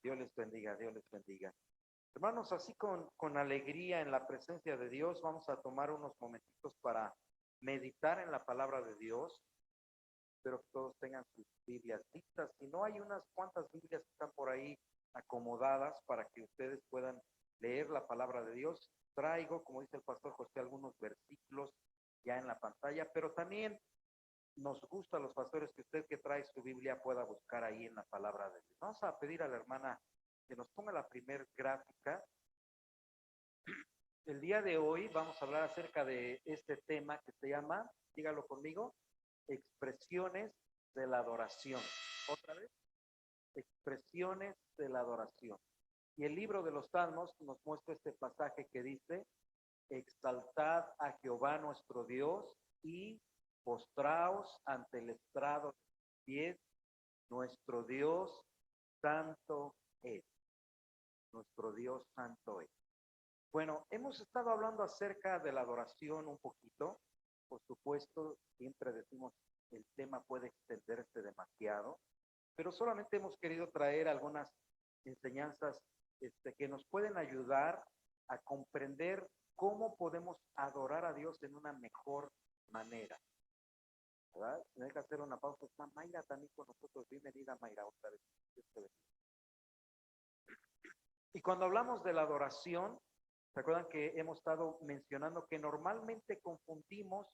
Dios les bendiga, Dios les bendiga. Hermanos, así con alegría en la presencia de Dios, vamos a tomar unos momentitos para meditar en la palabra de Dios. Espero que todos tengan sus Biblias listas. Si no, hay unas cuantas Biblias que están por ahí acomodadas para que ustedes puedan leer la palabra de Dios. Traigo, como dice el pastor José, algunos versículos ya en la pantalla, pero también nos gusta a los pastores que usted que trae su Biblia pueda buscar ahí en la palabra de Dios. Vamos a pedir a la hermana que nos ponga la primer gráfica. El día de hoy vamos a hablar acerca de este tema que se llama, dígalo conmigo, expresiones de la adoración. Otra vez, expresiones de la adoración. Y el libro de los Salmos nos muestra este pasaje que dice, exaltad a Jehová nuestro Dios y postraos ante el estrado de sus pies, nuestro Dios santo es, nuestro Dios santo es. Bueno, hemos estado hablando acerca de la adoración un poquito, por supuesto, siempre decimos el tema puede extenderse demasiado, pero solamente hemos querido traer algunas enseñanzas que nos pueden ayudar a comprender cómo podemos adorar a Dios en una mejor manera. ¿Verdad? Me deja hacer una pausa. Está Mayra también con nosotros. Bienvenida, Mayra, otra vez. Y cuando hablamos de la adoración, ¿se acuerdan que hemos estado mencionando que normalmente confundimos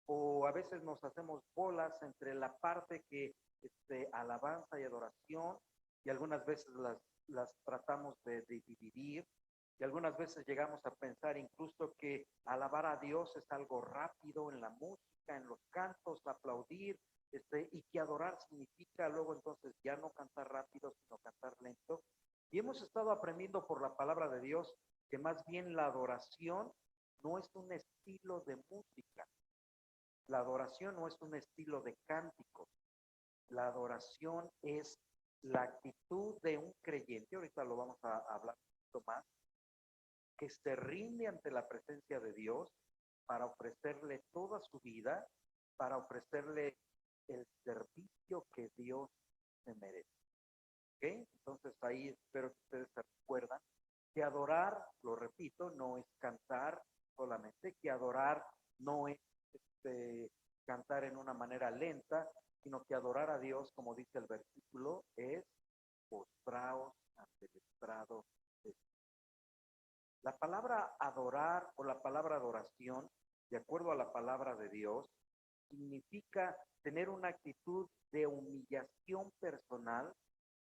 o a veces nos hacemos bolas entre la parte que alabanza y adoración, y algunas veces las tratamos de dividir, y algunas veces llegamos a pensar incluso que alabar a Dios es algo rápido en la música, en los cantos, aplaudir, y que adorar significa luego entonces ya no cantar rápido, sino cantar lento. Y hemos estado aprendiendo por la palabra de Dios que más bien la adoración no es un estilo de música. La adoración no es un estilo de cántico. La adoración es la actitud de un creyente, ahorita lo vamos a hablar un poquito más, que se rinde ante la presencia de Dios para ofrecerle toda su vida, para ofrecerle el servicio que Dios se merece. ¿Ok? Entonces ahí espero que ustedes se recuerdan que adorar, lo repito, no es cantar solamente, que adorar no es cantar en una manera lenta, sino que adorar a Dios, como dice el versículo, es postraos ante el estrado de Dios. La palabra adorar o la palabra adoración, de acuerdo a la palabra de Dios, significa tener una actitud de humillación personal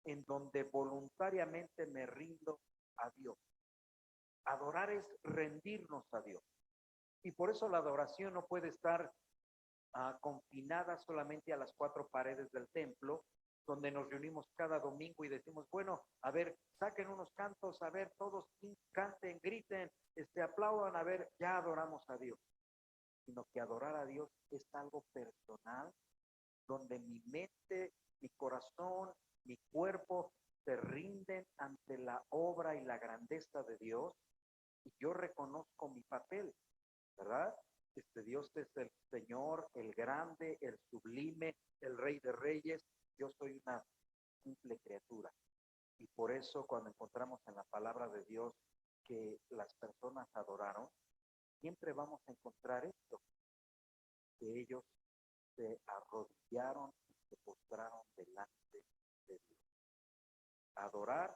en donde voluntariamente me rindo a Dios. Adorar es rendirnos a Dios. Y por eso la adoración no puede estar confinada solamente a las cuatro paredes del templo, donde nos reunimos cada domingo y decimos, bueno, a ver, saquen unos cantos, a ver, todos canten, griten, aplaudan, a ver, ya adoramos a Dios. Sino que adorar a Dios es algo personal, donde mi mente, mi corazón, mi cuerpo se rinden ante la obra y la grandeza de Dios, y yo reconozco mi papel, ¿verdad? Dios es el Señor, el grande, el sublime, el Rey de Reyes. Yo soy una simple criatura. Y por eso cuando encontramos en la palabra de Dios que las personas adoraron, siempre vamos a encontrar esto, que ellos se arrodillaron y se postraron delante de Dios. Adorar,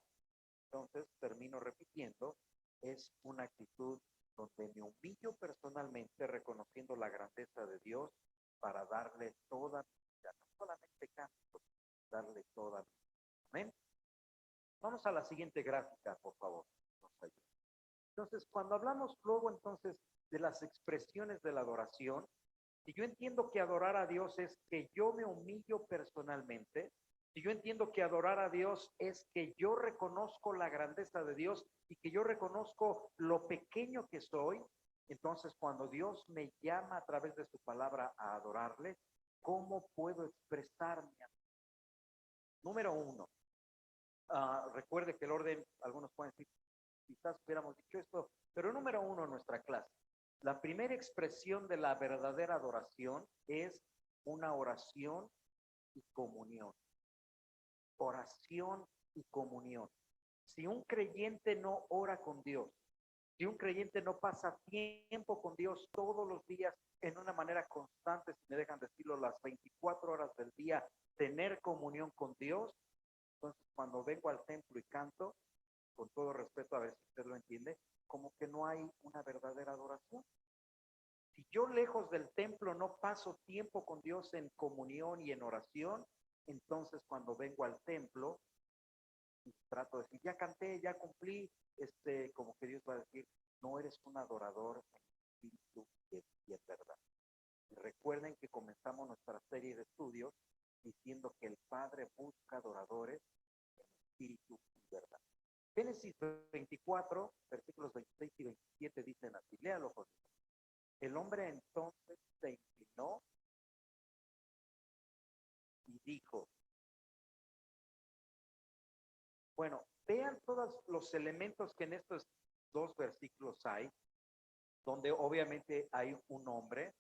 entonces, termino repitiendo, es una actitud donde me humillo personalmente reconociendo la grandeza de Dios para darle toda mi vida, no solamente canto, darle toda mi vida. Amén. Vamos a la siguiente gráfica, por favor. Entonces, cuando hablamos luego entonces de las expresiones de la adoración, si yo entiendo que adorar a Dios es que yo me humillo personalmente, si yo entiendo que adorar a Dios es que yo reconozco la grandeza de Dios y que yo reconozco lo pequeño que soy, entonces cuando Dios me llama a través de su palabra a adorarle, ¿cómo puedo expresarme? Número uno, recuerde que el orden, algunos pueden decir, quizás hubiéramos dicho esto, pero número uno en nuestra clase, la primera expresión de la verdadera adoración es una oración y comunión. Oración y comunión. Si un creyente no ora con Dios, si un creyente no pasa tiempo con Dios todos los días en una manera constante, si me dejan decirlo, las 24 horas del día, tener comunión con Dios, entonces cuando vengo al templo y canto, con todo respeto, a ver si usted lo entiende, como que no hay una verdadera adoración. Si yo lejos del templo no paso tiempo con Dios en comunión y en oración, entonces cuando vengo al templo y trato de decir, ya canté, ya cumplí, como que Dios va a decir, no eres un adorador en espíritu y en verdad. Y recuerden que comenzamos nuestra serie de estudios diciendo que el Padre busca adoradores en espíritu y verdad. Génesis 24, versículos 26 y 27 dicen así, léalo, José. El hombre entonces se inclinó y dijo, bueno, vean todos los elementos que en estos dos versículos hay, donde obviamente hay un hombre,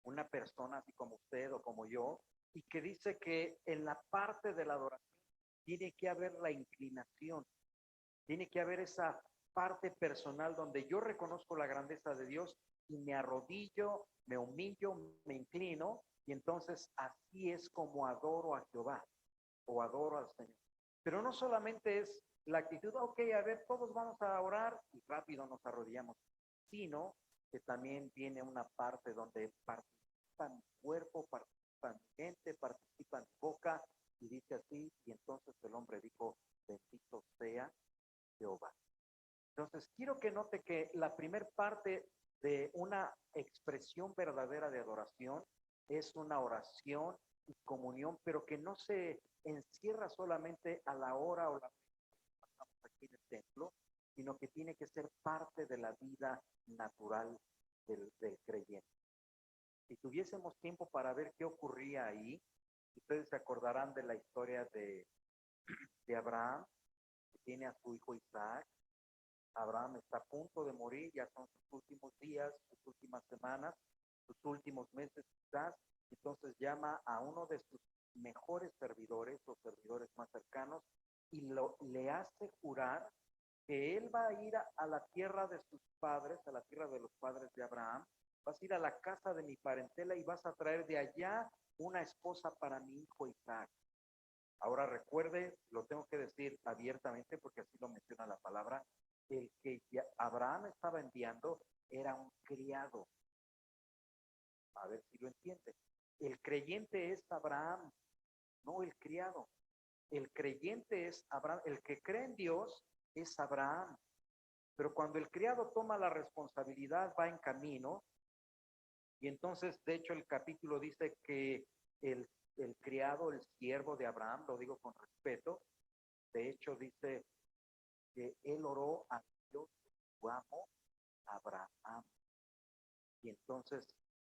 una persona así como usted o como yo, y que dice que en la parte de la adoración tiene que haber la inclinación, tiene que haber esa parte personal donde yo reconozco la grandeza de Dios y me arrodillo, me humillo, me inclino, y entonces así es como adoro a Jehová o adoro al Señor. Pero no solamente es la actitud, ok, a ver, todos vamos a orar y rápido nos arrodillamos, sino que también viene una parte donde participa mi cuerpo, participa mi mente, participa mi boca, y dice así, y entonces el hombre dijo, bendito sea Jehová. Entonces, quiero que note que la primer parte de una expresión verdadera de adoración es una oración y comunión, pero que no se encierra solamente a la hora o la que pasamos aquí en el templo, sino que tiene que ser parte de la vida natural del creyente. Si tuviésemos tiempo para ver qué ocurría ahí, ustedes se acordarán de la historia de Abraham, que tiene a su hijo Isaac. Abraham está a punto de morir, ya son sus últimos días, sus últimas semanas, sus últimos meses quizás. Entonces llama a uno de sus mejores servidores, los servidores más cercanos, y le hace jurar que él va a ir a la tierra de sus padres, a la tierra de los padres de Abraham, vas a ir a la casa de mi parentela y vas a traer de allá una esposa para mi hijo Isaac. Ahora recuerde, lo tengo que decir abiertamente porque así lo menciona la palabra, el que Abraham estaba enviando era un criado. A ver si lo entiende. El creyente es Abraham, no el criado. El creyente es Abraham, el que cree en Dios es Abraham. Pero cuando el criado toma la responsabilidad, va en camino, y entonces, de hecho, el capítulo dice que el criado, el siervo de Abraham, lo digo con respeto, de hecho dice que él oró a Dios, su amo, Abraham. Y entonces,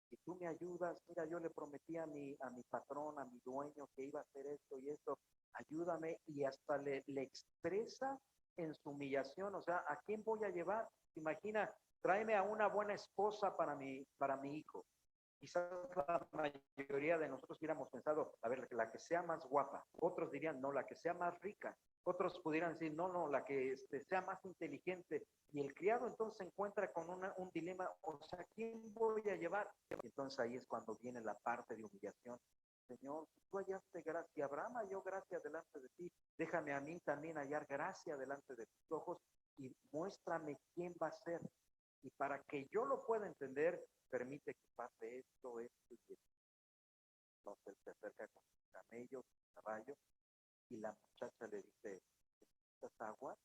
si tú me ayudas, mira, yo le prometí a mi patrón, a mi dueño, que iba a hacer esto y esto, ayúdame, y hasta le expresa en su humillación, o sea, ¿a quién voy a llevar? Imagina, tráeme a una buena esposa para mi hijo. Quizás la mayoría de nosotros hubiéramos pensado, a ver, la que sea más guapa. Otros dirían, no, la que sea más rica. Otros pudieran decir, no, no, la que sea más inteligente. Y el criado entonces se encuentra con un dilema, o sea, ¿quién voy a llevar? Y entonces ahí es cuando viene la parte de humillación. Señor, tú hallaste gracia, Abraham halló gracia delante de ti, déjame a mí también hallar gracia delante de tus ojos y muéstrame quién va a ser. Y para que yo lo pueda entender, permite que pase esto y esto. Entonces se acerca con su camello, su caballo, y la muchacha le dice, ¿necesitas agua?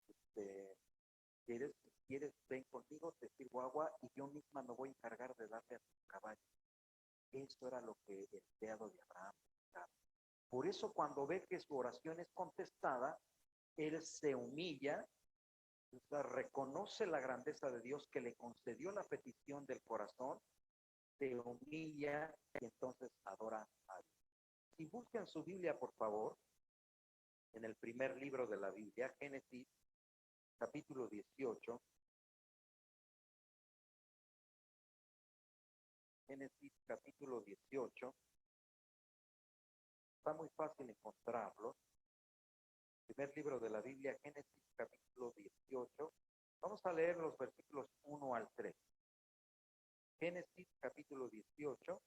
Este, ¿quieres, ven conmigo, te sirvo agua y yo misma me voy a encargar de darle a tu caballo? Eso era lo que el criado de Abraham buscaba. Por eso cuando ve que su oración es contestada, él se humilla, o sea, reconoce la grandeza de Dios que le concedió la petición del corazón, se humilla y entonces adora a Dios. Si buscan su Biblia, por favor, en el primer libro de la Biblia, Génesis, capítulo 18. Génesis, capítulo 18. Está muy fácil encontrarlo. Primer libro de la Biblia, Génesis capítulo 18. Vamos a leer los versículos 1 al 3. Génesis capítulo 18,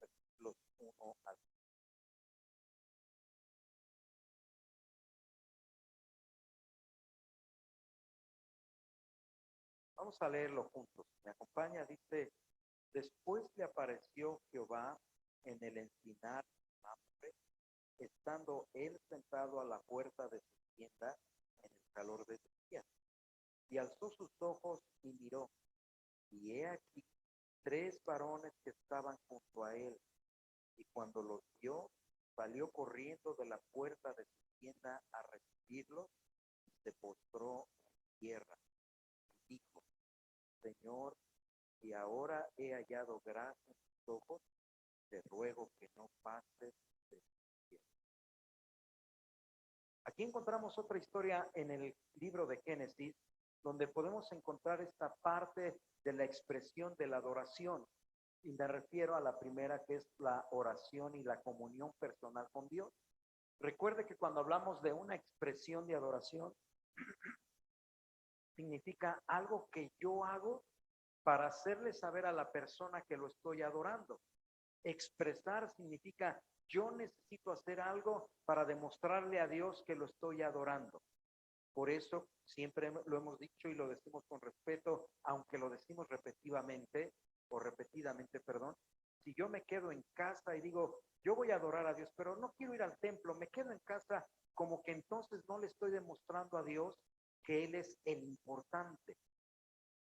versículos 1 al 3. Vamos a leerlo juntos. Me acompaña, dice, después le apareció Jehová en el encinar de Mamre, estando él sentado a la puerta de su tienda en el calor del día. Y alzó sus ojos y miró, y he aquí 3 varones que estaban junto a él, y cuando los vio, salió corriendo de la puerta de su tienda a recibirlos, y se postró en tierra, y dijo, Señor, si ahora he hallado gracia en tus ojos, te ruego que no pases de mi tierra. Aquí encontramos otra historia en el libro de Génesis, donde podemos encontrar esta parte de la expresión de la adoración. Y me refiero a la primera, que es la oración y la comunión personal con Dios. Recuerde que cuando hablamos de una expresión de adoración, significa algo que yo hago para hacerle saber a la persona que lo estoy adorando. Expresar significa yo necesito hacer algo para demostrarle a Dios que lo estoy adorando. Por eso siempre lo hemos dicho y lo decimos con respeto, aunque lo decimos repetidamente, perdón. Si yo me quedo en casa y digo, yo voy a adorar a Dios, pero no quiero ir al templo, me quedo en casa, como que entonces no le estoy demostrando a Dios que Él es el importante,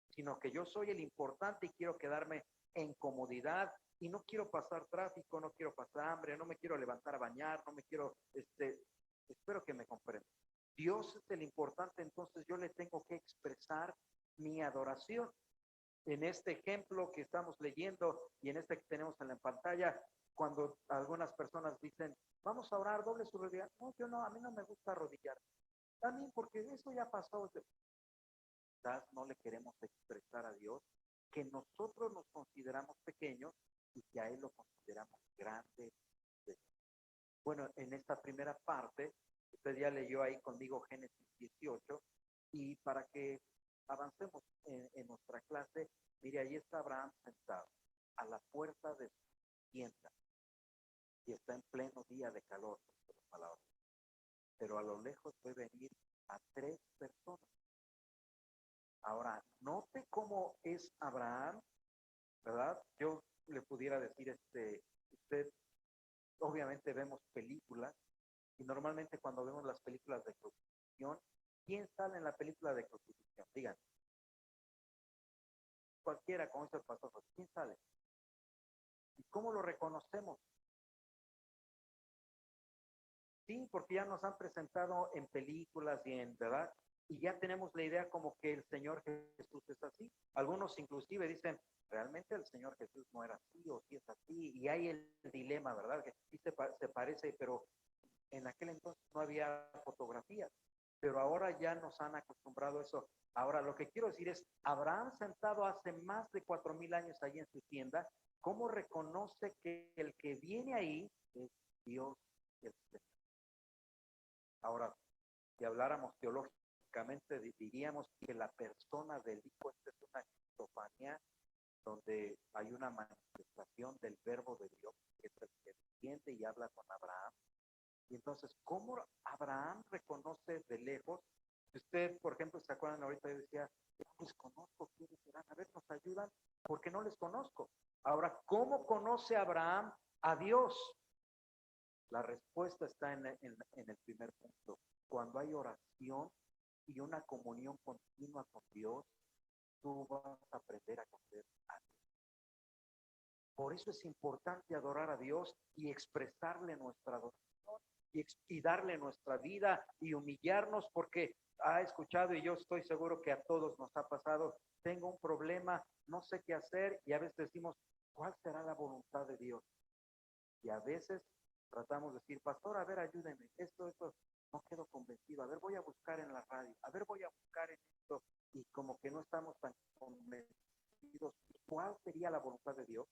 sino que yo soy el importante y quiero quedarme en comodidad y no quiero pasar tráfico, no quiero pasar hambre, no me quiero levantar a bañar, no me quiero, espero que me comprendan. Dios es el importante, entonces yo le tengo que expresar mi adoración. En este ejemplo que estamos leyendo y en este que tenemos en la pantalla, cuando algunas personas dicen, vamos a orar, doble su rodilla. No, yo no, a mí no me gusta arrodillar. También porque eso ya pasó. Quizás no le queremos expresar a Dios que nosotros nos consideramos pequeños y que a Él lo consideramos grande. Bueno, en esta primera parte, usted ya leyó ahí conmigo Génesis 18, y para que avancemos en nuestra clase, mire, ahí está Abraham sentado a la puerta de su tienda y está en pleno día de calor, por las palabras. Pero a lo lejos ve venir a 3 personas. Ahora, note cómo es Abraham, ¿verdad? Yo le pudiera decir, usted, obviamente vemos películas, y normalmente cuando vemos las películas de constitución, ¿quién sale en la película de constitución? Digan, cualquiera con esos pasos, ¿quién sale? ¿Y cómo lo reconocemos? Sí, porque ya nos han presentado en películas y en, ¿verdad? Y ya tenemos la idea como que el Señor Jesús es así. Algunos inclusive dicen, realmente el Señor Jesús no era así o sí es así. Y hay el dilema, ¿verdad? Que sí se parece, pero en aquel entonces no había fotografías. Pero ahora ya nos han acostumbrado a eso. Ahora, lo que quiero decir es, Abraham sentado hace más de 4000 años allí en su tienda, ¿cómo reconoce que el que viene ahí es Dios el Señor? Ahora, si habláramos teológicamente, diríamos que la persona del Hijo es una cristofanía, donde hay una manifestación del verbo de Dios, que es el que entiende y habla con Abraham. Y entonces, ¿cómo Abraham reconoce de lejos? Si usted, por ejemplo, se acuerdan ahorita, yo decía, no les conozco, ¿quiénes serán? A ver, nos ayudan, porque no les conozco. Ahora, ¿cómo conoce Abraham a Dios? La respuesta está en el primer punto. Cuando hay oración y una comunión continua con Dios, tú vas a aprender a conocer a Dios. Por eso es importante adorar a Dios y expresarle nuestra adoración y darle nuestra vida y humillarnos, porque ha escuchado, y yo estoy seguro que a todos nos ha pasado, tengo un problema, no sé qué hacer, y a veces decimos, ¿cuál será la voluntad de Dios? Y a veces tratamos de decir, pastor, a ver, ayúdenme, esto, no quedo convencido, a ver, voy a buscar en la radio, a ver, voy a buscar en esto, y como que no estamos tan convencidos. ¿Cuál sería la voluntad de Dios?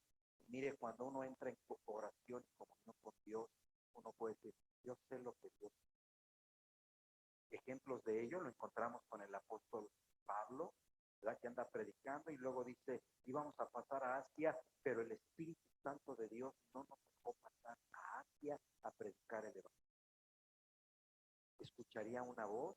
Mire, cuando uno entra en oración y comunión con Dios, uno puede decir, yo sé lo que Dios quiere. ejemplos de ello lo encontramos con el apóstol Pablo, ¿verdad? Que anda predicando y luego dice, íbamos a pasar a Asia, pero el Espíritu Santo de Dios no nos dejó pasar a Asia a predicar el evangelio. Escucharía una voz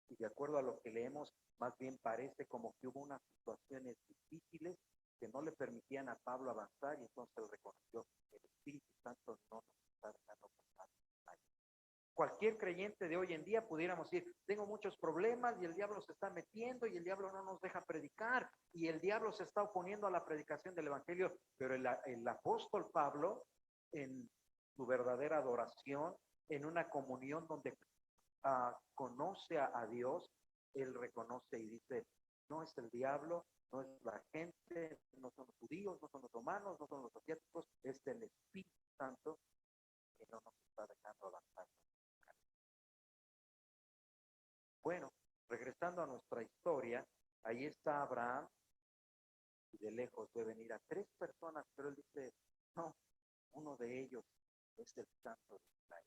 y de acuerdo a lo que leemos, más bien parece como que hubo unas situaciones difíciles que no le permitían a Pablo avanzar y entonces él reconoció que el Espíritu Santo no nos está dejando pasar. Cualquier creyente de hoy en día pudiéramos decir, tengo muchos problemas y el diablo se está metiendo y el diablo no nos deja predicar y el diablo se está oponiendo a la predicación del evangelio, pero el apóstol Pablo, en su verdadera adoración, en una comunión donde conoce a Dios, él reconoce y dice, no es el diablo, no es la gente, no son los judíos, no son los romanos, no son los asiáticos, es el Espíritu Santo que no nos está dejando avanzar. Bueno, regresando a nuestra historia, ahí está Abraham, y de lejos ve venir a 3 personas, pero él dice, no, uno de ellos es el Santo de Israel.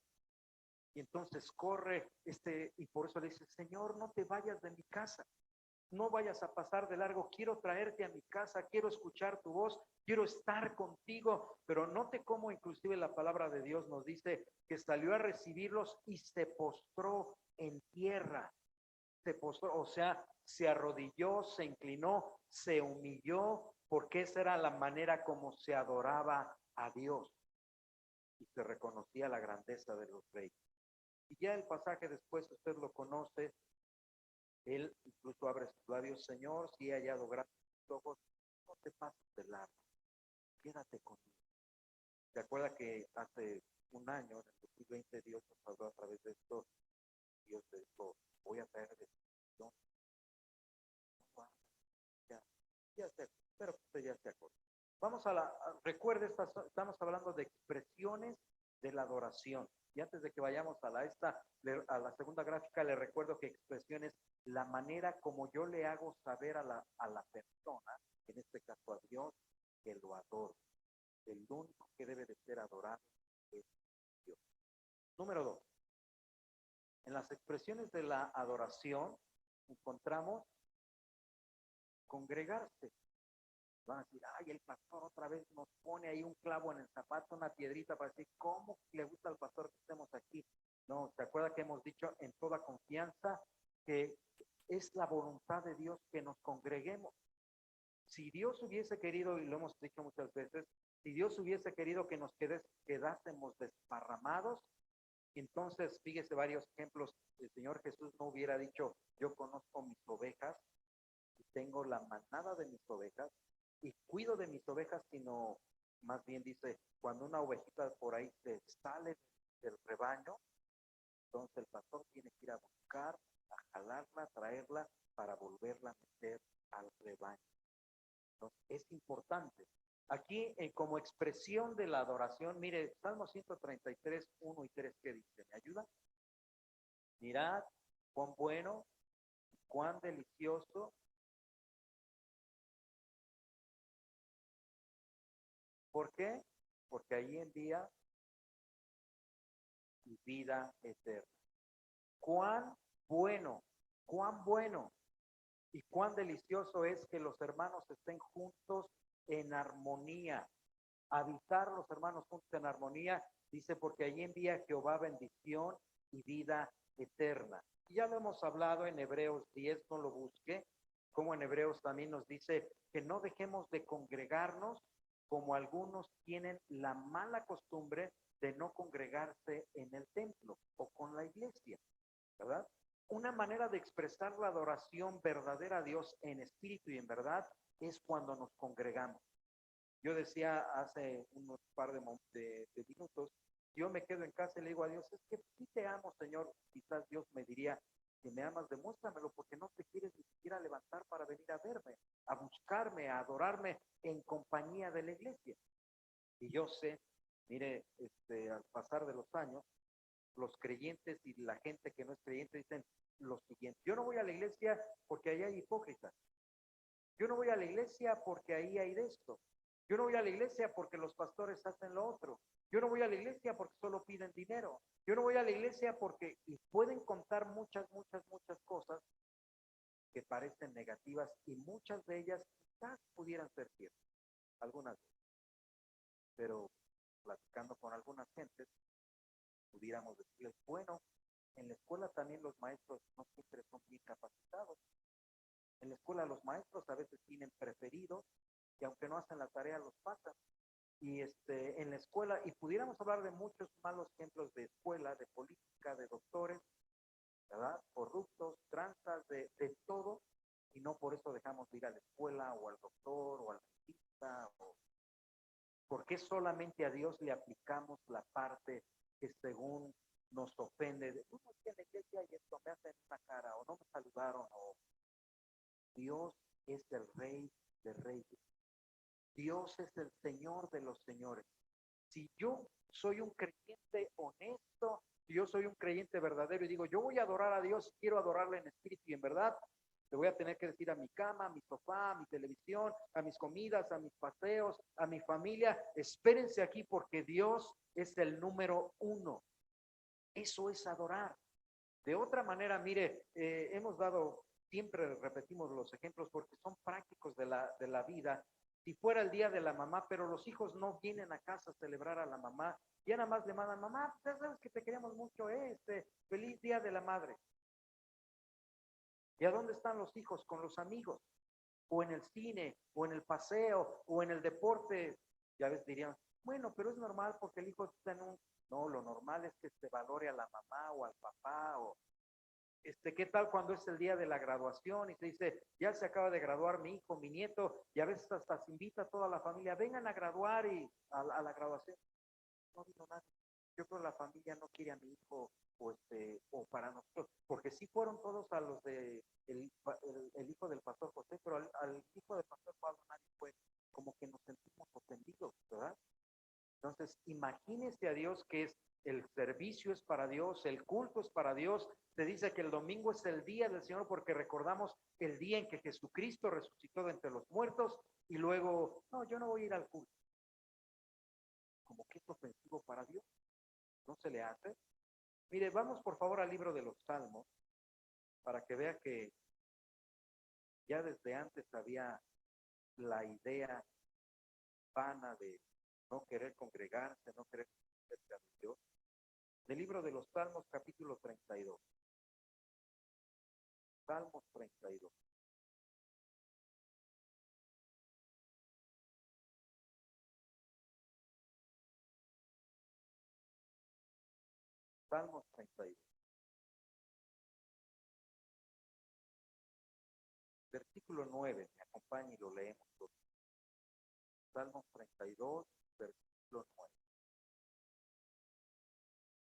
Y entonces corre, y por eso le dice, Señor, no te vayas de mi casa, no vayas a pasar de largo, quiero traerte a mi casa, quiero escuchar tu voz, quiero estar contigo, pero note cómo inclusive la palabra de Dios nos dice que salió a recibirlos y se postró en tierra, se postró, o sea, se arrodilló, se inclinó, se humilló, porque esa era la manera como se adoraba a Dios y se reconocía la grandeza de los reyes. Y ya el pasaje después usted lo conoce, él incluso abre sus labios, Señor, si he hallado gracia en tus ojos, no te pases de largo, quédate conmigo. ¿Se acuerda que hace un año, en el 2020, Dios nos habló a través de esto? Dios le dijo, voy a traer decisión. Ya sé, pero usted ya se acuerda. Vamos recuerde, estamos hablando de expresiones de la adoración. Y antes de que vayamos a la segunda gráfica, le recuerdo que expresión es la manera como yo le hago saber a la persona, en este caso a Dios, que lo adoro. El único que debe de ser adorado es Dios. Número 2. En las expresiones de la adoración encontramos congregarse. Van a decir, ay, el pastor otra vez nos pone ahí un clavo en el zapato, una piedrita para decir, ¿cómo le gusta al pastor que estemos aquí? No, ¿se acuerda que hemos dicho en toda confianza que es la voluntad de Dios que nos congreguemos? Si Dios hubiese querido, y lo hemos dicho muchas veces, si Dios hubiese querido que nos quedásemos desparramados, entonces, fíjese varios ejemplos, el Señor Jesús no hubiera dicho, yo conozco mis ovejas y tengo la manada de mis ovejas y cuido de mis ovejas, sino más bien dice, cuando una ovejita por ahí se sale del rebaño, entonces el pastor tiene que ir a buscar, a jalarla, a traerla para volverla a meter al rebaño. Entonces, es importante. Aquí, como expresión de la adoración, mire, Salmo 133, 1 y 3, ¿qué dice? ¿Me ayuda? Mirad cuán bueno, cuán delicioso. ¿Por qué? Porque ahí en día y vida eterna. Cuán bueno y cuán delicioso es que los hermanos estén juntos en armonía. Habitar los hermanos juntos en armonía, dice, porque allí envía Jehová bendición y vida eterna. Y ya lo hemos hablado en Hebreos 10, no lo busque, como en Hebreos también nos dice que no dejemos de congregarnos como algunos tienen la mala costumbre de no congregarse en el templo o con la iglesia, ¿verdad? Una manera de expresar la adoración verdadera a Dios en espíritu y en verdad es cuando nos congregamos. Yo decía hace unos par de minutos, yo me quedo en casa y le digo a Dios, es que sí te amo, Señor. Quizás Dios me diría, si me amas, demuéstramelo, porque no te quieres ni siquiera levantar para venir a verme, a buscarme, a adorarme en compañía de la iglesia. Y yo sé, mire, al pasar de los años, los creyentes y la gente que no es creyente dicen lo siguiente: yo no voy a la iglesia porque ahí hay hipócritas. Yo no voy a la iglesia porque ahí hay de esto. Yo no voy a la iglesia porque los pastores hacen lo otro. Yo no voy a la iglesia porque solo piden dinero. Yo no voy a la iglesia porque, y pueden contar muchas cosas que parecen negativas y muchas de ellas quizás pudieran ser ciertas, algunas, pero platicando con algunas gentes, pudiéramos decirles, bueno, en la escuela también los maestros no siempre son bien capacitados. En la escuela los maestros a veces tienen preferidos y aunque no hacen la tarea los pasan. Y en la escuela, y pudiéramos hablar de muchos malos ejemplos de escuela, de política, de doctores, ¿verdad? Corruptos, tranzas, de todo, y no por eso dejamos de ir a la escuela o al doctor o al dentista, o porque solamente a Dios le aplicamos la parte que según nos ofende, de, no, es que en la iglesia y esto me hacen una cara, o no me saludaron, o Dios es el Rey de Reyes. Dios es el Señor de los señores. Si yo soy un creyente honesto, si yo soy un creyente verdadero y digo, yo voy a adorar a Dios, quiero adorarle en espíritu y en verdad, le voy a tener que decir a mi cama, a mi sofá, a mi televisión, a mis comidas, a mis paseos, a mi familia, espérense aquí porque Dios es el número uno. Eso es adorar. De otra manera, mire, hemos dado, siempre repetimos los ejemplos porque son prácticos de la vida. Si fuera el día de la mamá, pero los hijos no vienen a casa a celebrar a la mamá, ya nada más le mandan, mamá, ya sabes que te queremos mucho, feliz día de la madre. ¿Y a dónde están los hijos? Con los amigos, o en el cine, o en el paseo, o en el deporte. Ya ves, dirían, bueno, pero es normal porque el hijo está en un... No, lo normal es que se valore a la mamá o al papá, o ¿qué tal cuando es el día de la graduación y se dice, ya se acaba de graduar mi hijo, mi nieto, y a veces hasta se invita a toda la familia, vengan a graduar y a la graduación? No vino nadie. Yo creo que la familia no quiere a mi hijo o para nosotros, porque sí fueron todos a los de el hijo del pastor José, pero al hijo del pastor Pablo nadie fue, como que nos sentimos ofendidos, ¿verdad? Entonces, imagínese a Dios que es el servicio es para Dios, el culto es para Dios. Se dice que el domingo es el día del Señor porque recordamos el día en que Jesucristo resucitó de entre los muertos y luego, no, yo no voy a ir al culto. Como que es ofensivo para Dios, ¿no se le hace? Mire, vamos por favor al libro de los Salmos para que vea que ya desde antes había la idea vana de no querer congregarse, no querer cerca de Dios. Del libro de los Salmos, capítulo 32. Salmos 32. Salmos 32. Versículo 9. Me acompaña y lo leemos todos. Salmos 32, versículo 9.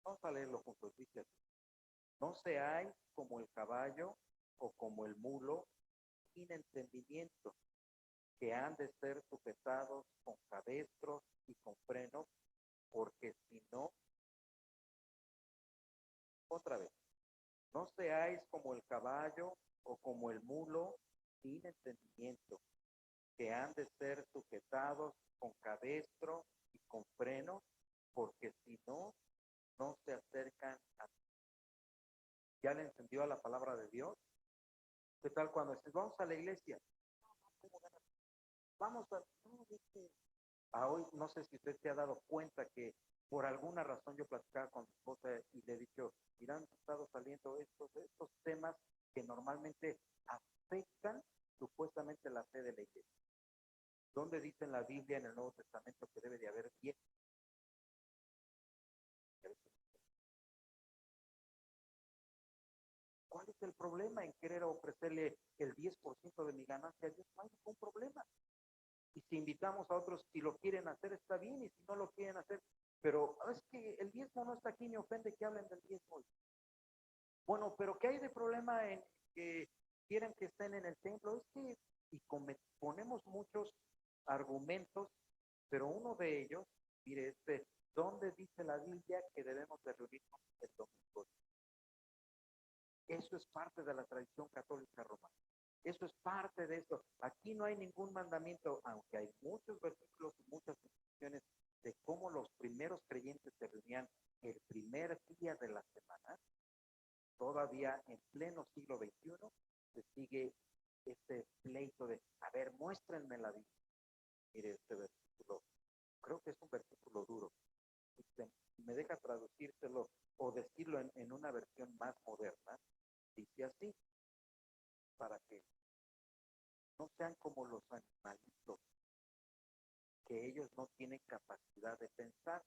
Vamos a leerlo juntos. Dice así: no seáis como el caballo o como el mulo sin entendimiento, que han de ser sujetados con cabestros y con frenos, porque si no, otra vez, no seáis como el caballo o como el mulo sin entendimiento, que han de ser sujetados con cabestro y con freno, porque si no, no se acercan a ti. ¿Ya le entendió a la palabra de Dios? ¿Qué tal cuando dices, vamos a la iglesia? Vamos a... No, hoy no sé si usted se ha dado cuenta que por alguna razón yo platicaba con mi esposa y le he dicho, mira, han estado saliendo estos temas que normalmente afectan supuestamente la fe de la iglesia. ¿Dónde dice en la Biblia, en el Nuevo Testamento, que debe de haber 10? ¿Cuál es el problema en querer ofrecerle el 10% de mi ganancia a Dios? No hay ningún problema. Y si invitamos a otros, si lo quieren hacer, está bien, y si no lo quieren hacer, pero es que el diezmo no está aquí, me ofende que hablen del diezmo. Bueno, pero ¿qué hay de problema en que quieren que estén en el templo? Es que, y ponemos muchos argumentos, pero uno de ellos, mire, ¿dónde dice la Biblia que debemos de reunirnos el domingo? Eso es parte de la tradición católica romana. Eso es parte de esto. Aquí no hay ningún mandamiento, aunque hay muchos versículos y muchas instrucciones de cómo los primeros creyentes se reunían el primer día de la semana. Todavía en pleno siglo XXI se sigue este pleito de, a ver, muéstrenme la Biblia. Mire este versículo, creo que es un versículo duro. Me deja traducírselo o decirlo en una versión más moderna. Dice así, para que no sean como los animalitos, que ellos no tienen capacidad de pensar.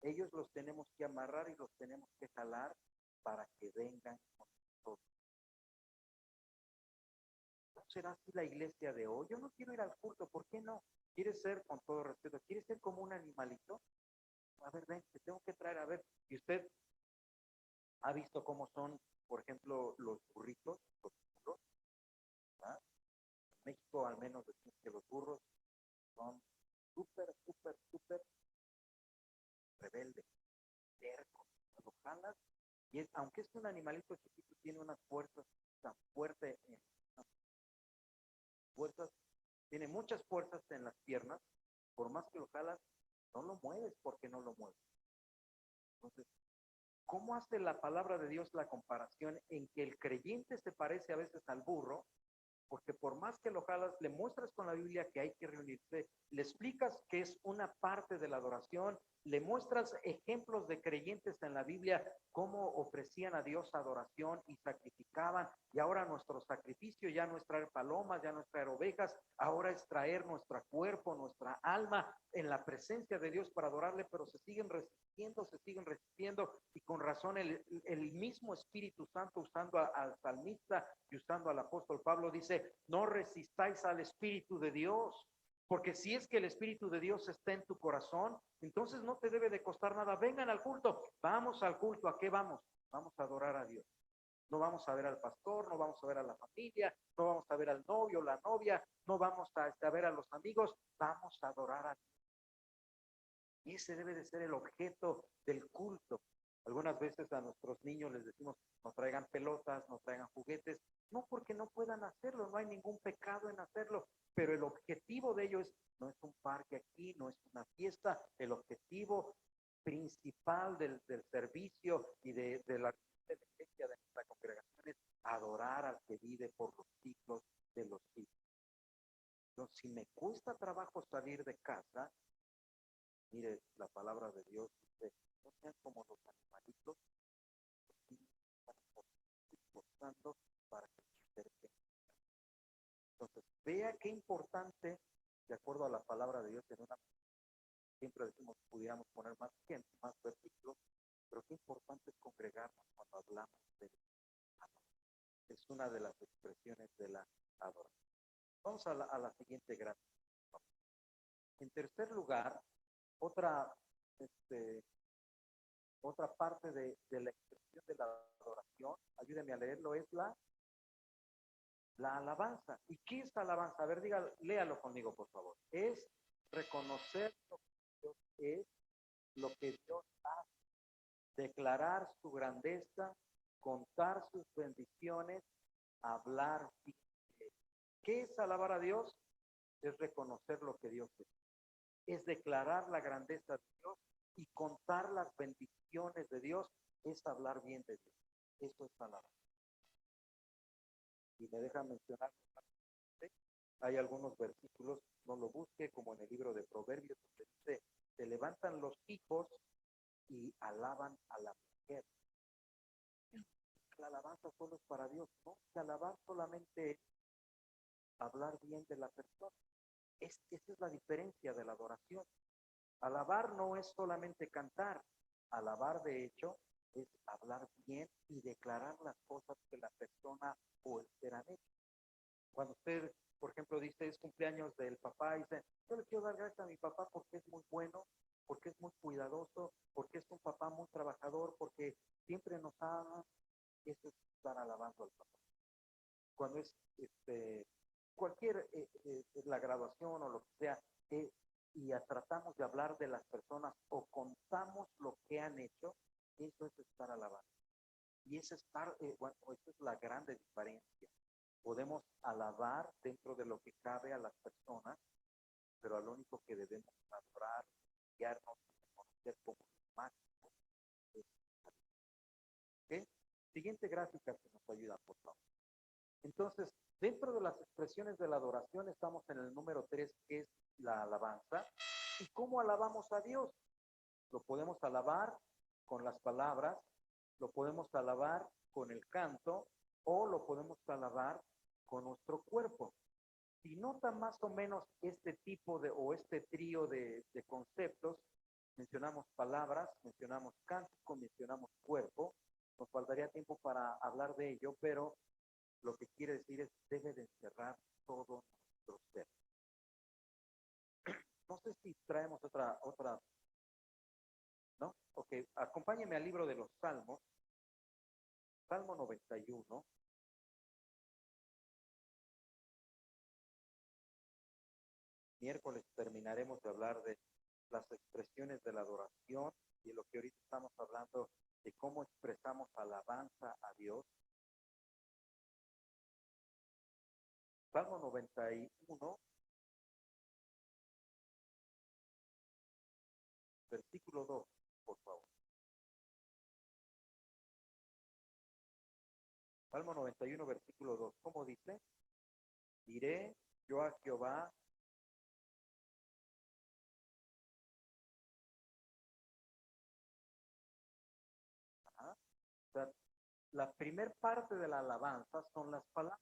Ellos los tenemos que amarrar y los tenemos que jalar para que vengan con nosotros. ¿No será así la iglesia de hoy? Yo no quiero ir al culto, ¿por qué no? ¿Quieres ser, con todo respeto, quieres ser como un animalito? A ver, ven, te tengo que traer, a ver. Y usted ha visto cómo son, por ejemplo, los burritos, los burros, ¿verdad? En México al menos decimos que los burros son súper rebeldes, tercos. Cuando jalas, y aunque es un animalito chiquito, tiene unas fuerzas tan fuertes, fuerzas, tiene muchas fuerzas en las piernas, por más que lo jalas, no lo mueves porque no lo mueves. Entonces, ¿cómo hace la palabra de Dios la comparación en que el creyente se parece a veces al burro? Porque por más que lo jalas, le muestras con la Biblia que hay que reunirse, le explicas que es una parte de la adoración, le muestras ejemplos de creyentes en la Biblia, cómo ofrecían a Dios adoración y sacrificaban, y ahora nuestro sacrificio ya no es traer palomas, ya no es traer ovejas, ahora es traer nuestro cuerpo, nuestra alma en la presencia de Dios para adorarle, pero se siguen resistiendo, y con razón el mismo Espíritu Santo, usando al salmista y usando al apóstol Pablo, dice, no resistáis al Espíritu de Dios, porque si es que el Espíritu de Dios está en tu corazón, entonces no te debe de costar nada. Vengan al culto, vamos al culto. ¿A qué vamos? Vamos a adorar a Dios. No vamos a ver al pastor, no vamos a ver a la familia, no vamos a ver al novio, la novia, no vamos a ver a los amigos, vamos a adorar a Dios. Y ese debe de ser el objeto del culto. Algunas veces a nuestros niños les decimos, no traigan pelotas, no traigan juguetes, no porque no puedan hacerlo, no hay ningún pecado en hacerlo, pero el objetivo de ello es, no es un parque aquí, no es una fiesta, el objetivo principal del servicio y de la iglesia, de nuestra congregación, es adorar al que vive por los siglos de los siglos. Entonces, si me cuesta trabajo salir de casa, mire, la palabra de Dios dice, no sean como los animalitos, que están esforzando para que se acerquen. Entonces, vea qué importante, de acuerdo a la palabra de Dios, siempre decimos, pudiéramos poner más gente, más versículos, pero qué importante es congregarnos cuando hablamos de amor. Es una de las expresiones de la adoración. Vamos a la siguiente gráfica. En tercer lugar, otra este, otra parte de la expresión de la adoración, ayúdenme a leerlo, es la alabanza. ¿Y qué es alabanza? A ver, léalo conmigo, por favor. Es reconocer lo que Dios es, lo que Dios hace, declarar su grandeza, contar sus bendiciones, hablar. ¿Qué es alabar a Dios? Es reconocer lo que Dios es declarar la grandeza de Dios y contar las bendiciones de Dios, es hablar bien de Dios. Eso es alabar. Y me deja mencionar, hay algunos versículos, no lo busque, como en el libro de Proverbios, donde dice, se levantan los hijos y alaban a la mujer. La alabanza solo es para Dios, no, alabar solamente es hablar bien de la persona. Esa es la diferencia de la adoración. Alabar no es solamente cantar, alabar de hecho es hablar bien y declarar las cosas que la persona o el ser han hecho. Cuando usted, por ejemplo, dice es cumpleaños del papá y dice, yo le quiero dar gracias a mi papá porque es muy bueno, porque es muy cuidadoso, porque es un papá muy trabajador, porque siempre nos ama, eso es estar alabando al papá. Cuando es cualquier la graduación o lo que sea, y tratamos de hablar de las personas o contamos lo que han hecho, eso es estar alabando. Y esa es, bueno, esa es la grande diferencia. Podemos alabar dentro de lo que cabe a las personas, pero al único que debemos adorar, guiarnos, reconocer como máximo es a Dios. ¿Ok? Siguiente gráfica que nos ayuda, por favor. Entonces, dentro de las expresiones de la adoración estamos en el número 3, que es la alabanza. ¿Y cómo alabamos a Dios? Lo podemos alabar con las palabras, lo podemos alabar con el canto o lo podemos alabar con nuestro cuerpo. Si nota más o menos este tipo de o este trío de conceptos, mencionamos palabras, mencionamos cántico, mencionamos cuerpo, nos faltaría tiempo para hablar de ello, pero lo que quiere decir es debe de encerrar todo nuestro ser. No sé si traemos otra, ¿no? Ok, acompáñeme al libro de los Salmos, Salmo 91. Miércoles terminaremos de hablar de las expresiones de la adoración y de lo que ahorita estamos hablando de cómo expresamos alabanza a Dios. Salmo 91, versículo 2, por favor. Salmo 91, versículo 2. ¿Cómo dice? Diré yo a Jehová, ¿ah? O sea, la primer parte de la alabanza son las palabras.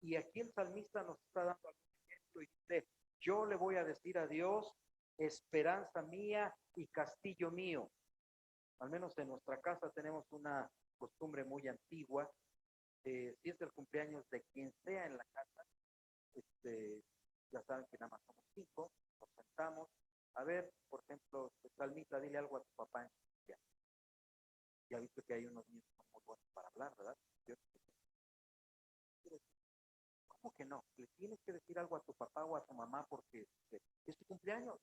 Y aquí el salmista nos está dando algún ejemplo y dice, yo le voy a decir a Dios, esperanza mía y castillo mío. Al menos en nuestra casa tenemos una costumbre muy antigua. Si es el cumpleaños de quien sea en la casa, ya saben que nada más somos 5, nos sentamos. A ver, por ejemplo, Salmita, dile algo a tu papá en su cumpleaños. Ya visto que hay unos niños que son muy buenos para hablar, ¿verdad? Yo, ¿cómo que no? Le tienes que decir algo a tu papá o a tu mamá porque es tu cumpleaños.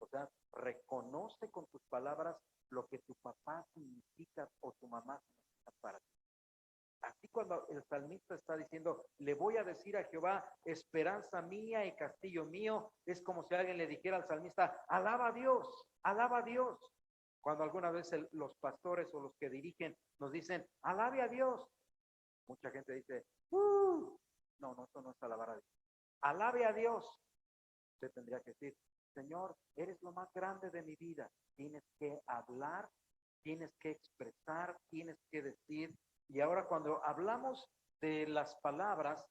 O sea, reconoce con tus palabras lo que tu papá significa o tu mamá significa para ti. Así cuando el salmista está diciendo, le voy a decir a Jehová, esperanza mía y castillo mío, es como si alguien le dijera al salmista, alaba a Dios, alaba a Dios. Cuando alguna vez los pastores o los que dirigen nos dicen, alabe a Dios, mucha gente dice, no, no, eso no es alabar a Dios. Alabe a Dios. Usted tendría que decir, Señor, eres lo más grande de mi vida. Tienes que hablar, tienes que expresar, tienes que decir. Y ahora cuando hablamos de las palabras,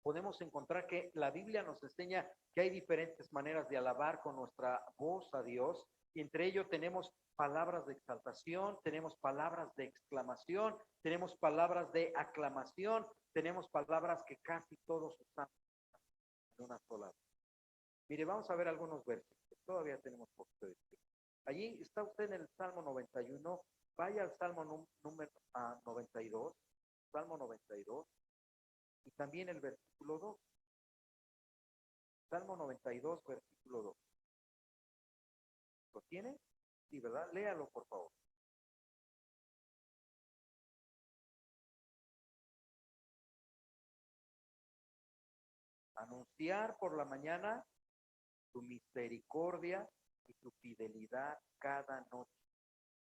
podemos encontrar que la Biblia nos enseña que hay diferentes maneras de alabar con nuestra voz a Dios. Y entre ello tenemos palabras de exaltación, tenemos palabras de exclamación, tenemos palabras de aclamación, tenemos palabras que casi todos usamos en una sola vez. Mire, vamos a ver algunos versículos. Todavía tenemos por ustedes. Allí está usted en el Salmo 91. Vaya al Salmo número 92. Salmo 92. Y también el versículo 2. Salmo 92, versículo 2. ¿Lo tiene? Sí, ¿verdad? Léalo, por favor. Anunciar por la mañana tu misericordia y tu fidelidad cada noche.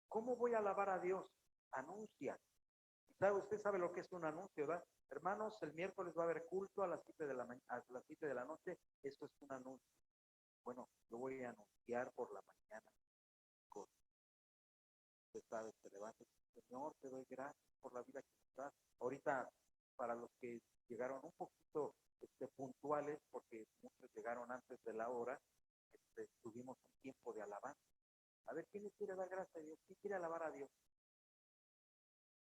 ¿Cómo voy a alabar a Dios? Anuncia. Usted sabe lo que es un anuncio, ¿verdad? Hermanos, el miércoles va a haber culto a las 7 de a las 7 de la noche. Esto es un anuncio. Bueno, lo voy a anunciar por la mañana. Usted sabe, se levanta y dice, Señor, te doy gracias por la vida que nos das. Ahorita, para los que llegaron un poquito puntuales, porque muchos llegaron antes de la hora, tuvimos un tiempo de alabanza. A ver, ¿quién le quiere dar gracias a Dios? ¿Quién quiere alabar a Dios?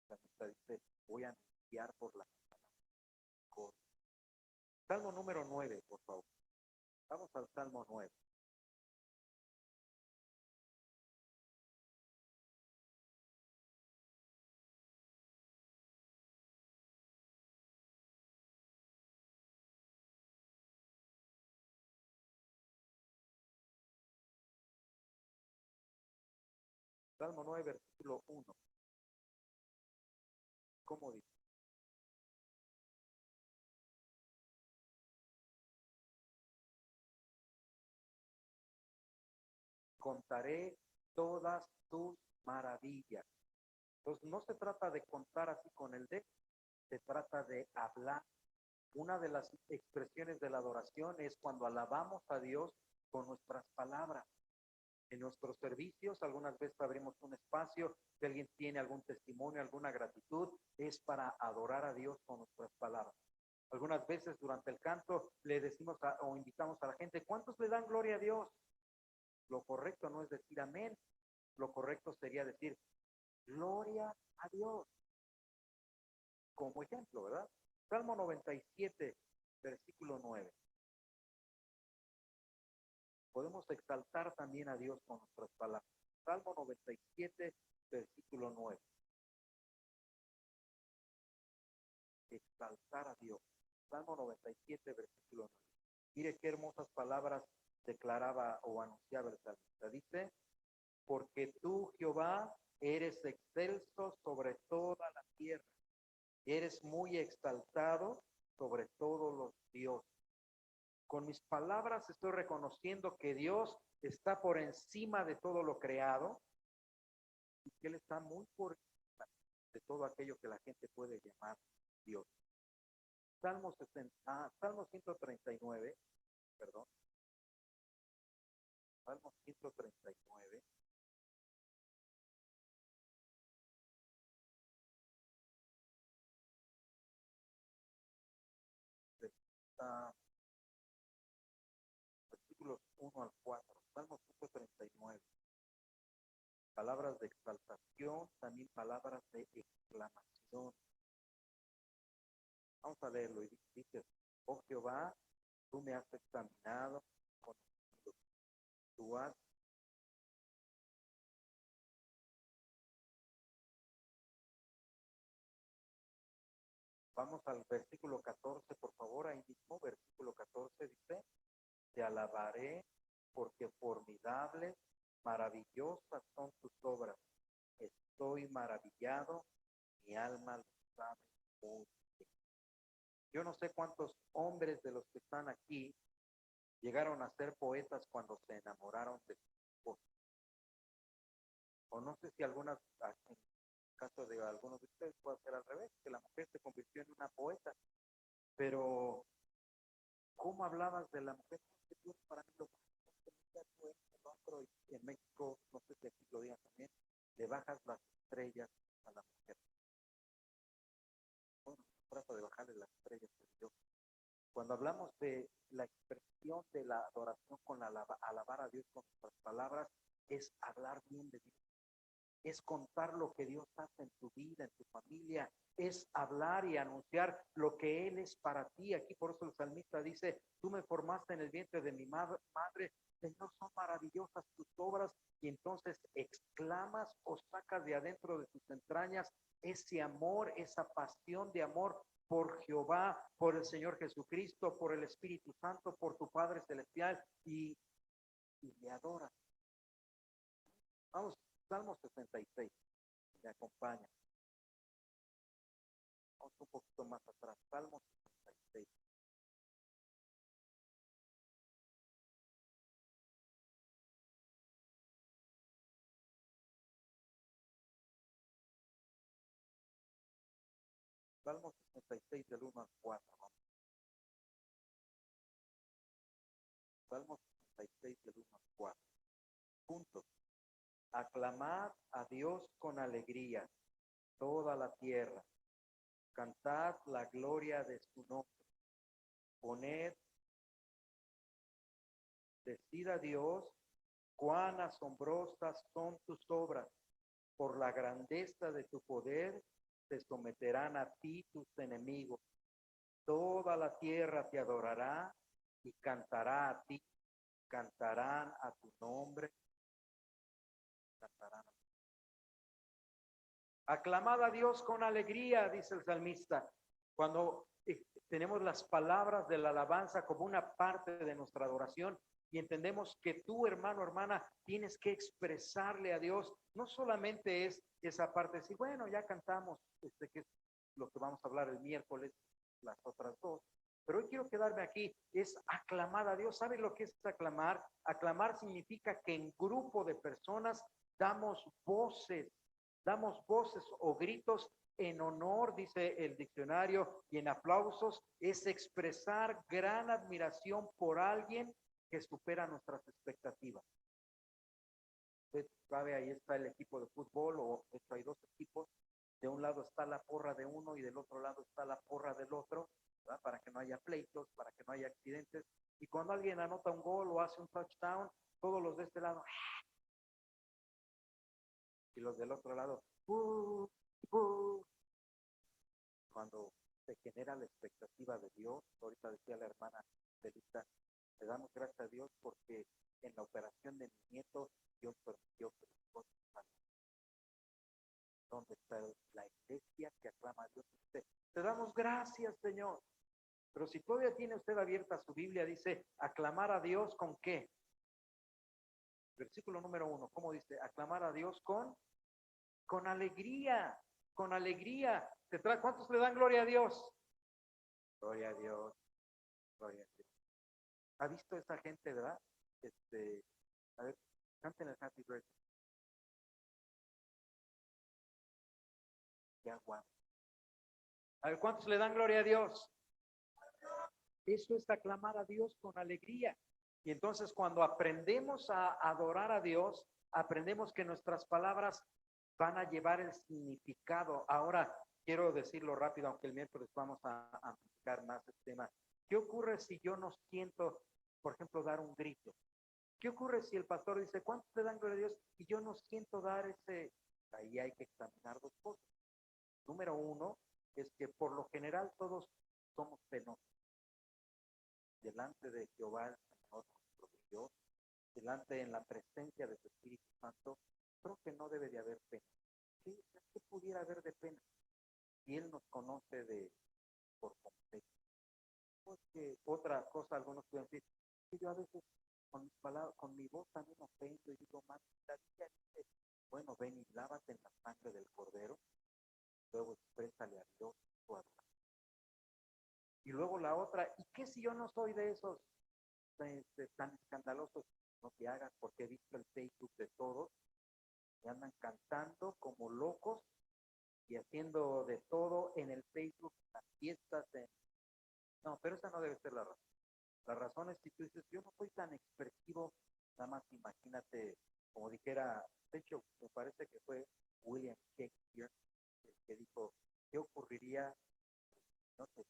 La lista dice, voy a anunciar por la mañana. Salmo número 9, por favor. Vamos al Salmo 9. Salmo 9, versículo 1. ¿Cómo dice? contaré todas tus maravillas. Entonces no se trata de contar así con el dedo, se trata de hablar. Una de las expresiones de la adoración es cuando alabamos a Dios con nuestras palabras. En nuestros servicios, algunas veces abrimos un espacio, si alguien tiene algún testimonio, alguna gratitud, es para adorar a Dios con nuestras palabras. Algunas veces durante el canto le decimos o invitamos a la gente, ¿cuántos le dan gloria a Dios? Lo correcto no es decir amén, lo correcto sería decir gloria a Dios, como ejemplo, ¿verdad? Salmo 97, versículo 9. Podemos exaltar también a Dios con nuestras palabras. Salmo 97, versículo 9. Exaltar a Dios. Salmo 97, versículo 9. Mire qué hermosas palabras declaraba o anunciaba el salmista. Dice, porque tú, Jehová, eres excelso sobre toda la tierra. Eres muy exaltado sobre todos los dioses. Con mis palabras estoy reconociendo que Dios está por encima de todo lo creado y que Él está muy por encima de todo aquello que la gente puede llamar Dios. Salmo 139, perdón. Salmo 139. Versículos 1 al 4. Salmo 139. Palabras de exaltación, también palabras de exclamación. Vamos a leerlo y dice, oh Jehová, tú me has examinado, conocido, tú has Vamos al versículo 14, por favor, ahí mismo, versículo 14 dice, te alabaré porque formidables, maravillosas son tus obras. Estoy maravillado, mi alma lo sabe muy bien. Yo no sé cuántos hombres de los que están aquí llegaron a ser poetas cuando se enamoraron de su esposa. O no sé si algunas, en caso de algunos de ustedes, puede ser al revés, que la mujer se convirtió en una poeta. Pero ¿cómo hablabas de la mujer? Que Dios para mí lo y en México, no sé si aquí lo digan también, le bajas las estrellas a la mujer. Bueno, trata de bajarle las estrellas a Dios. Cuando hablamos de la expresión de la adoración con la alabar a Dios con nuestras palabras, es hablar bien de Dios. Es contar lo que Dios hace en tu vida, en tu familia, es hablar y anunciar lo que Él es para ti. Aquí por eso el salmista dice, tú me formaste en el vientre de mi madre, Señor, son maravillosas tus obras, y entonces exclamas o sacas de adentro de tus entrañas ese amor, esa pasión de amor por Jehová, por el Señor Jesucristo, por el Espíritu Santo, por tu Padre Celestial, y le adoras. Vamos, Salmo 66, me acompaña. Vamos un poquito más atrás, Salmo 66. Salmo 66 del 1 al 4. Vamos. Salmo 66 del 1 al 4. Punto. Aclamad a Dios con alegría, toda la tierra. Cantad la gloria de su nombre. Poned, decid a Dios, cuán asombrosas son tus obras. Por la grandeza de tu poder, se someterán a ti tus enemigos. Toda la tierra te adorará y cantará a ti. Cantarán a tu nombre. Cantarán a ti. Aclamad a Dios con alegría, dice el salmista. Cuando tenemos las palabras de la alabanza como una parte de nuestra adoración y entendemos que tú, hermano, hermana, tienes que expresarle a Dios, no solamente es esa parte de decir, bueno, ya cantamos, que es lo que vamos a hablar el miércoles, las otras dos, Pero hoy quiero quedarme aquí, es aclamar a Dios. ¿Sabe lo que es aclamar? Aclamar significa que en grupo de personas damos voces o gritos en honor, dice el diccionario, y en aplausos, es expresar gran admiración por alguien que supera nuestras expectativas. Usted sabe, ahí está el equipo de fútbol, o de hecho hay dos equipos. De un lado está la porra de uno y del otro lado está la porra del otro, ¿verdad? Para que no haya pleitos, para que no haya accidentes. Y cuando alguien anota un gol o hace un touchdown, todos los de este lado, y los del otro lado, ¡uh! Cuando se genera la expectativa de Dios, ahorita decía la hermana Felita, le damos gracias a Dios porque en la operación de mi nieto, Dios permitió que las cosas salgan. ¿Dónde está la iglesia que aclama a Dios? Te damos gracias, Señor. Pero si todavía tiene usted abierta su Biblia, dice, aclamar a Dios ¿con qué? Versículo número 1, ¿cómo dice? Aclamar a Dios con alegría, con alegría. ¿Cuántos le dan gloria a Dios? Gloria a Dios, gloria a Dios. ¿Ha visto esa gente, verdad? A ver, canten el Happy Birthday. Ya, guau. A ver, ¿cuántos le dan gloria a Dios? Eso es aclamar a Dios con alegría. Y entonces cuando aprendemos a adorar a Dios, aprendemos que nuestras palabras van a llevar el significado. Ahora, quiero decirlo rápido, aunque el miércoles vamos a amplificar más el tema. ¿Qué ocurre si yo no siento, por ejemplo, dar un grito? ¿Qué ocurre si el pastor dice, ¿cuántos te dan gloria a Dios? Y yo no siento dar ese. Ahí hay que examinar dos cosas. Número uno, es que por lo general todos somos penosos. Delante de Jehová el Señor nuestro Dios, delante en la presencia de su Espíritu Santo, creo que no debe de haber pena. ¿Qué pudiera haber de pena? Y Él nos conoce por completo. Porque otra cosa, algunos pueden decir, que yo a veces con mis palabras, con mi voz también ofendo y digo, más, bueno, ven y lávate en la sangre del Cordero, luego exprésale a Dios tu adoración. Y luego la otra, ¿y qué si yo no soy de esos tan escandalosos? No te hagas, porque he visto el Facebook de todos, que andan cantando como locos y haciendo de todo en el Facebook, las fiestas. No, pero esa no debe ser la razón. La razón es que tú dices, yo no soy tan expresivo, nada más imagínate, como dijera, de hecho, me parece que fue William Shakespeare el que dijo, ¿qué ocurriría? No sé,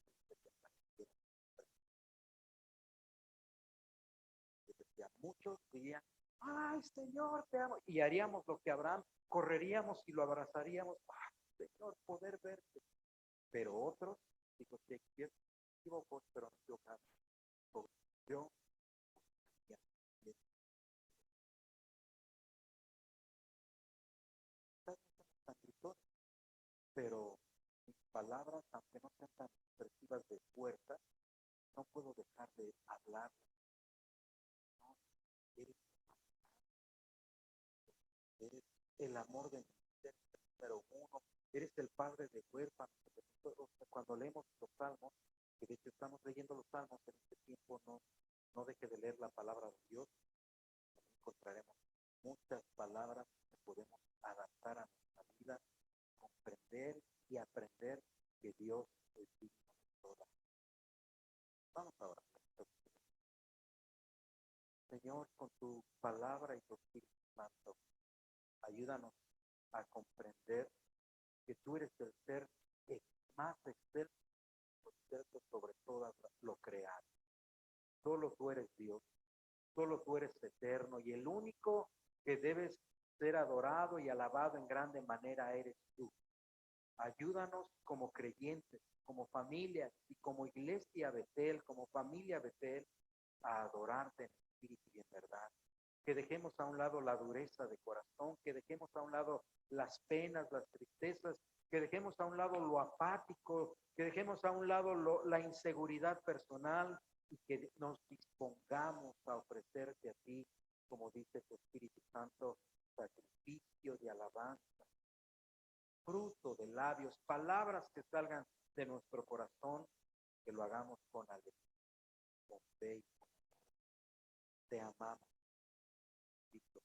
muchos dirían, ay, Señor, te amo, y haríamos lo que Abraham, correríamos y lo abrazaríamos, ay, Señor, poder verte. Pero otros, dijo Shakespeare, equivocó, pero no equivocado. Yo, pero mis palabras, aunque no sean tan expresivas de fuerza, no puedo dejar de hablar. No, eres, eres el amor de mi ser, número uno, eres el padre de huérfanos. Cuando leemos los salmos, que de hecho estamos leyendo los salmos en este tiempo, no deje de leer la palabra de Dios, encontraremos muchas palabras que podemos adaptar a nuestra vida, comprender y aprender que Dios es digno de toda. Vamos ahora. Señor, con tu palabra y tu Espíritu Santo, ayúdanos a comprender que tú eres el ser más experto sobre todo lo creado. Solo tú eres Dios, solo tú eres eterno y el único que debes ser adorado y alabado en grande manera eres tú. Ayúdanos como creyentes, como familia y como iglesia Betel, como familia Betel, a adorarte en espíritu y en verdad. Que dejemos a un lado la dureza de corazón, que dejemos a un lado las penas, las tristezas, que dejemos a un lado lo apático, que dejemos a un lado la inseguridad personal y que nos dispongamos a ofrecerte a ti, como dice tu Espíritu Santo, sacrificio de alabanza, fruto de labios, palabras que salgan de nuestro corazón que lo hagamos con alegría, con fe y con amor. Te amamos, Cristo.